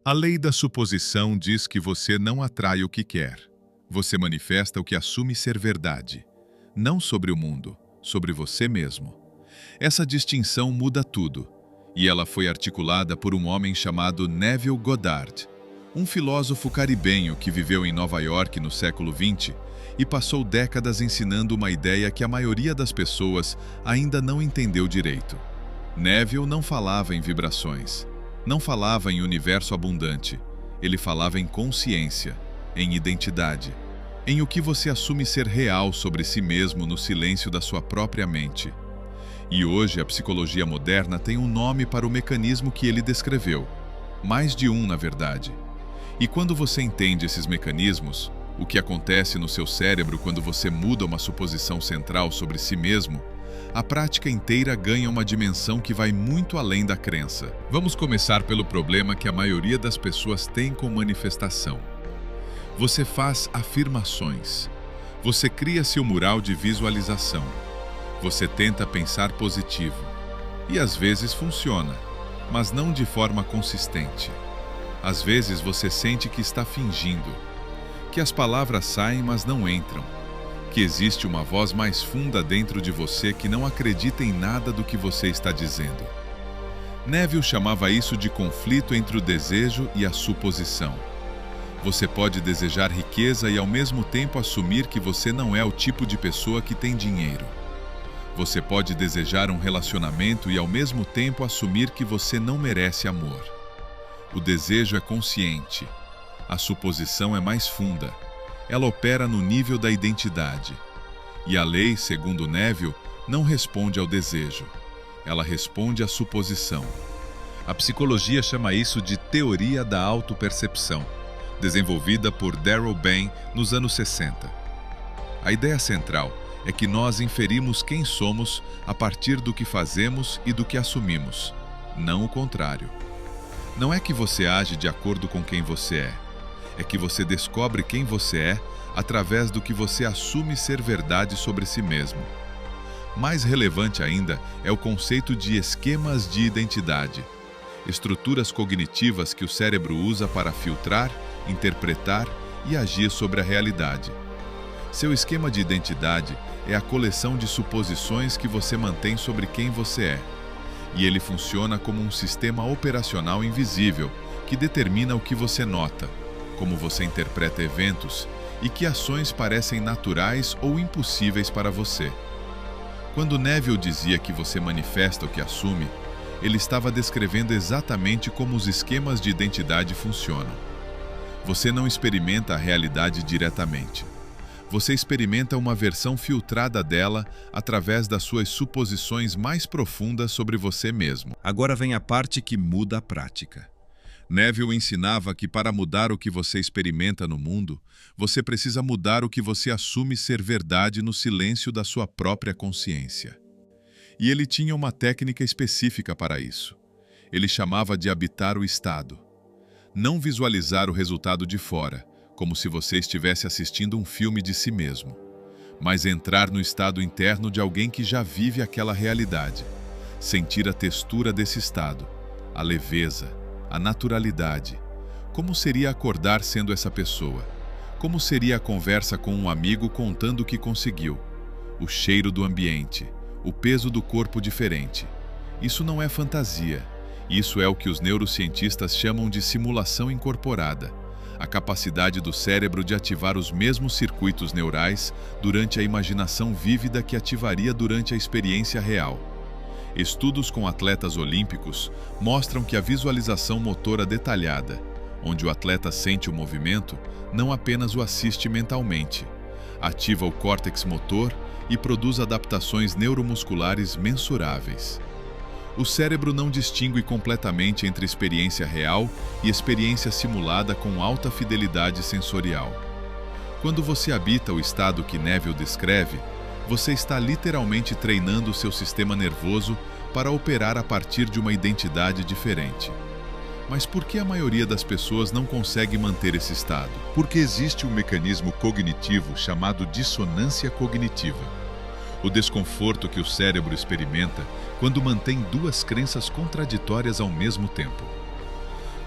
A lei da suposição diz que você não atrai o que quer. Você manifesta o que assume ser verdade. Não sobre o mundo, sobre você mesmo. Essa distinção muda tudo, e ela foi articulada por um homem chamado Neville Goddard, um filósofo caribenho que viveu em Nova York no século XX e passou décadas ensinando uma ideia que a maioria das pessoas ainda não entendeu direito. Neville não falava em vibrações, não falava em universo abundante, ele falava em consciência, em identidade, em o que você assume ser real sobre si mesmo no silêncio da sua própria mente. E hoje a psicologia moderna tem um nome para o mecanismo que ele descreveu. Mais de um, na verdade. E quando você entende esses mecanismos, o que acontece no seu cérebro quando você muda uma suposição central sobre si mesmo, a prática inteira ganha uma dimensão que vai muito além da crença. Vamos começar pelo problema que a maioria das pessoas tem com manifestação. Você faz afirmações. Você cria seu mural de visualização. Você tenta pensar positivo. E às vezes funciona, mas não de forma consistente. Às vezes você sente que está fingindo, que as palavras saem, mas não entram, que existe uma voz mais funda dentro de você que não acredita em nada do que você está dizendo. Neville chamava isso de conflito entre o desejo e a suposição. Você pode desejar riqueza e ao mesmo tempo assumir que você não é o tipo de pessoa que tem dinheiro. Você pode desejar um relacionamento e ao mesmo tempo assumir que você não merece amor. O desejo é consciente. A suposição é mais funda. Ela opera no nível da identidade. E a lei, segundo Neville, não responde ao desejo. Ela responde à suposição. A psicologia chama isso de teoria da autopercepção, desenvolvida por Darrell Bain nos anos 60. A ideia central é que nós inferimos quem somos a partir do que fazemos e do que assumimos, não o contrário. Não é que você age de acordo com quem você é que você descobre quem você é através do que você assume ser verdade sobre si mesmo. Mais relevante ainda é o conceito de esquemas de identidade, estruturas cognitivas que o cérebro usa para filtrar, interpretar e agir sobre a realidade. Seu esquema de identidade é a coleção de suposições que você mantém sobre quem você é. E ele funciona como um sistema operacional invisível que determina o que você nota, como você interpreta eventos e que ações parecem naturais ou impossíveis para você. Quando Neville dizia que você manifesta o que assume, ele estava descrevendo exatamente como os esquemas de identidade funcionam. Você não experimenta a realidade diretamente. Você experimenta uma versão filtrada dela através das suas suposições mais profundas sobre você mesmo. Agora vem a parte que muda a prática. Neville ensinava que para mudar o que você experimenta no mundo, você precisa mudar o que você assume ser verdade no silêncio da sua própria consciência. E ele tinha uma técnica específica para isso. Ele chamava de habitar o estado. Não visualizar o resultado de fora, como se você estivesse assistindo um filme de si mesmo, mas entrar no estado interno de alguém que já vive aquela realidade, sentir a textura desse estado, a leveza, a naturalidade. Como seria acordar sendo essa pessoa? Como seria a conversa com um amigo contando o que conseguiu? O cheiro do ambiente, o peso do corpo diferente. Isso não é fantasia. Isso é o que os neurocientistas chamam de simulação incorporada. A capacidade do cérebro de ativar os mesmos circuitos neurais durante a imaginação vívida que ativaria durante a experiência real. Estudos com atletas olímpicos mostram que a visualização motora detalhada, onde o atleta sente o movimento, não apenas o assiste mentalmente, ativa o córtex motor e produz adaptações neuromusculares mensuráveis. O cérebro não distingue completamente entre experiência real e experiência simulada com alta fidelidade sensorial. Quando você habita o estado que Neville descreve, você está literalmente treinando o seu sistema nervoso para operar a partir de uma identidade diferente. Mas por que a maioria das pessoas não consegue manter esse estado? Porque existe um mecanismo cognitivo chamado dissonância cognitiva. O desconforto que o cérebro experimenta quando mantém duas crenças contraditórias ao mesmo tempo.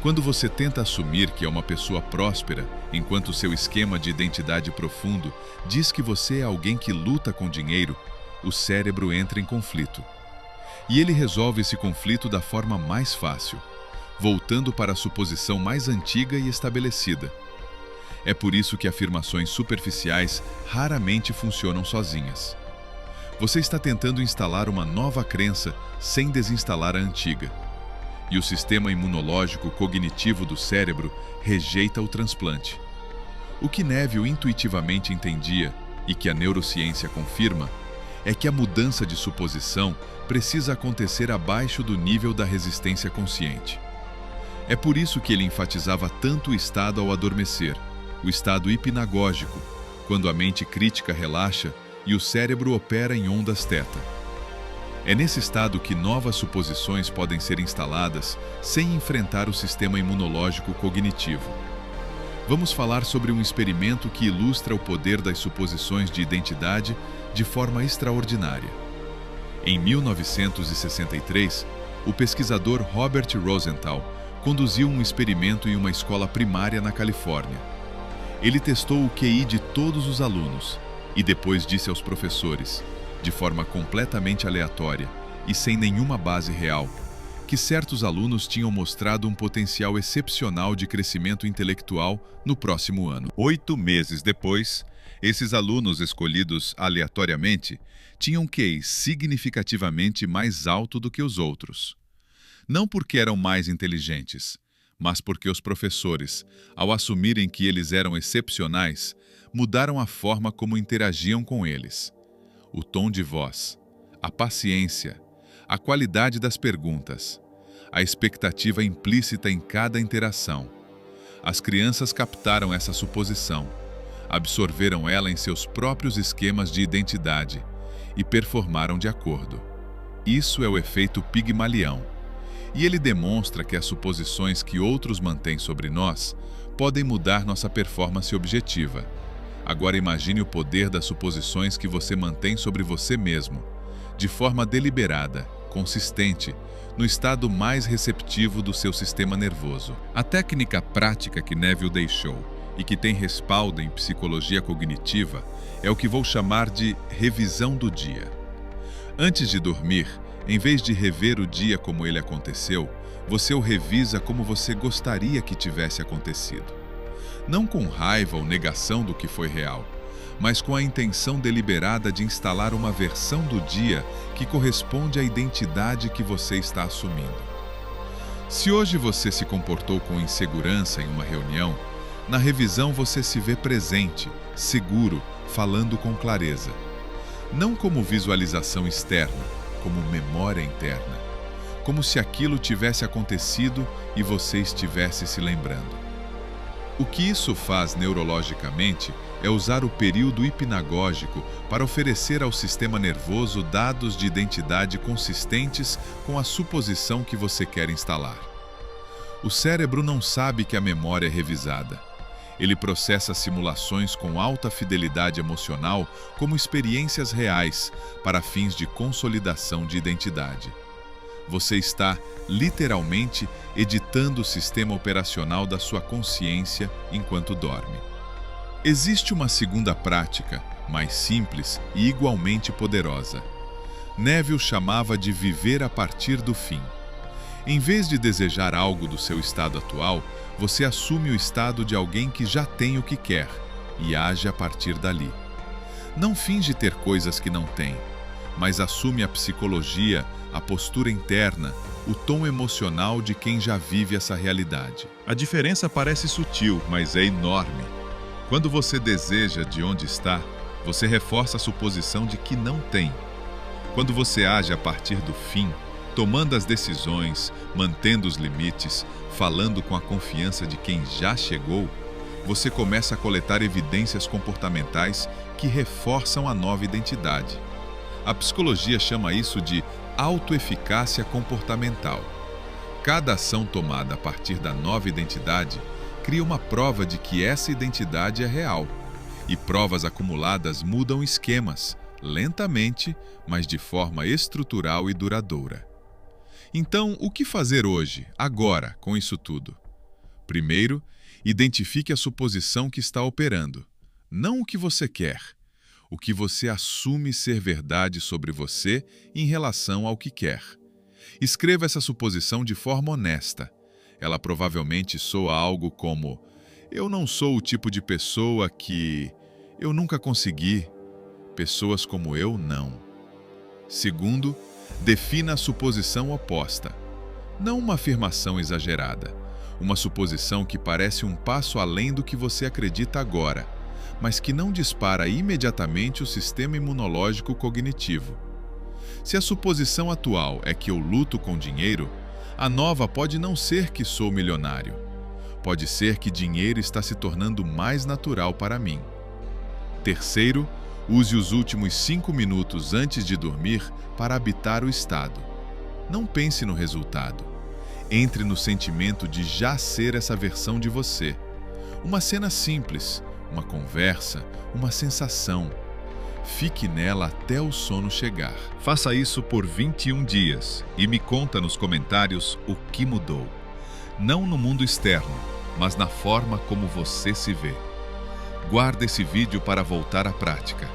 Quando você tenta assumir que é uma pessoa próspera, enquanto seu esquema de identidade profundo diz que você é alguém que luta com dinheiro, o cérebro entra em conflito. E ele resolve esse conflito da forma mais fácil, voltando para a suposição mais antiga e estabelecida. É por isso que afirmações superficiais raramente funcionam sozinhas. Você está tentando instalar uma nova crença sem desinstalar a antiga. E o sistema imunológico cognitivo do cérebro rejeita o transplante. O que Neville intuitivamente entendia, e que a neurociência confirma, é que a mudança de suposição precisa acontecer abaixo do nível da resistência consciente. É por isso que ele enfatizava tanto o estado ao adormecer, o estado hipnagógico, quando a mente crítica relaxa e o cérebro opera em ondas θ. É nesse estado que novas suposições podem ser instaladas sem enfrentar o sistema imunológico cognitivo. Vamos falar sobre um experimento que ilustra o poder das suposições de identidade de forma extraordinária. Em 1963, o pesquisador Robert Rosenthal conduziu um experimento em uma escola primária na Califórnia. Ele testou o QI de todos os alunos e depois disse aos professores, de forma completamente aleatória e sem nenhuma base real, que certos alunos tinham mostrado um potencial excepcional de crescimento intelectual no próximo ano. 8 meses depois, esses alunos escolhidos aleatoriamente tinham QI significativamente mais alto do que os outros. Não porque eram mais inteligentes, mas porque os professores, ao assumirem que eles eram excepcionais, mudaram a forma como interagiam com eles. O tom de voz, a paciência, a qualidade das perguntas, a expectativa implícita em cada interação. As crianças captaram essa suposição, absorveram ela em seus próprios esquemas de identidade e performaram de acordo. Isso é o efeito Pigmalião, e ele demonstra que as suposições que outros mantêm sobre nós podem mudar nossa performance objetiva. Agora imagine o poder das suposições que você mantém sobre você mesmo, de forma deliberada, consistente, no estado mais receptivo do seu sistema nervoso. A técnica prática que Neville deixou e que tem respaldo em psicologia cognitiva é o que vou chamar de revisão do dia. Antes de dormir, em vez de rever o dia como ele aconteceu, você o revisa como você gostaria que tivesse acontecido. Não com raiva ou negação do que foi real, mas com a intenção deliberada de instalar uma versão do dia que corresponde à identidade que você está assumindo. Se hoje você se comportou com insegurança em uma reunião, na revisão você se vê presente, seguro, falando com clareza. Não como visualização externa, como memória interna. Como se aquilo tivesse acontecido e você estivesse se lembrando. O que isso faz neurologicamente é usar o período hipnagógico para oferecer ao sistema nervoso dados de identidade consistentes com a suposição que você quer instalar. O cérebro não sabe que a memória é revisada. Ele processa simulações com alta fidelidade emocional como experiências reais para fins de consolidação de identidade. Você está, literalmente, editando o sistema operacional da sua consciência enquanto dorme. Existe uma segunda prática, mais simples e igualmente poderosa. Neville chamava de viver a partir do fim. Em vez de desejar algo do seu estado atual, você assume o estado de alguém que já tem o que quer e age a partir dali. Não finge ter coisas que não tem, mas assume a psicologia, a postura interna, o tom emocional de quem já vive essa realidade. A diferença parece sutil, mas é enorme. Quando você deseja de onde está, você reforça a suposição de que não tem. Quando você age a partir do fim, tomando as decisões, mantendo os limites, falando com a confiança de quem já chegou, você começa a coletar evidências comportamentais que reforçam a nova identidade. A psicologia chama isso de autoeficácia comportamental. Cada ação tomada a partir da nova identidade cria uma prova de que essa identidade é real. E provas acumuladas mudam esquemas, lentamente, mas de forma estrutural e duradoura. Então, o que fazer hoje, agora, com isso tudo? Primeiro, identifique a suposição que está operando. Não o que você quer. O que você assume ser verdade sobre você em relação ao que quer. Escreva essa suposição de forma honesta. Ela provavelmente soa algo como: eu não sou o tipo de pessoa que... eu nunca consegui. Pessoas como eu, não. Segundo, defina a suposição oposta. Não uma afirmação exagerada. Uma suposição que parece um passo além do que você acredita agora, mas que não dispara imediatamente o sistema imunológico cognitivo. Se a suposição atual é que eu luto com dinheiro, a nova pode não ser que sou milionário. Pode ser que dinheiro está se tornando mais natural para mim. Terceiro, use os últimos 5 minutos antes de dormir para habitar o estado. Não pense no resultado. Entre no sentimento de já ser essa versão de você. Uma cena simples, uma conversa, uma sensação. Fique nela até o sono chegar. Faça isso por 21 dias e me conta nos comentários o que mudou. Não no mundo externo, mas na forma como você se vê. Guarde esse vídeo para voltar à prática.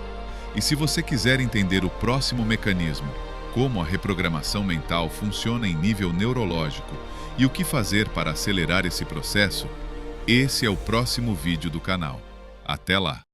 E se você quiser entender o próximo mecanismo, como a reprogramação mental funciona em nível neurológico e o que fazer para acelerar esse processo, esse é o próximo vídeo do canal. Até lá!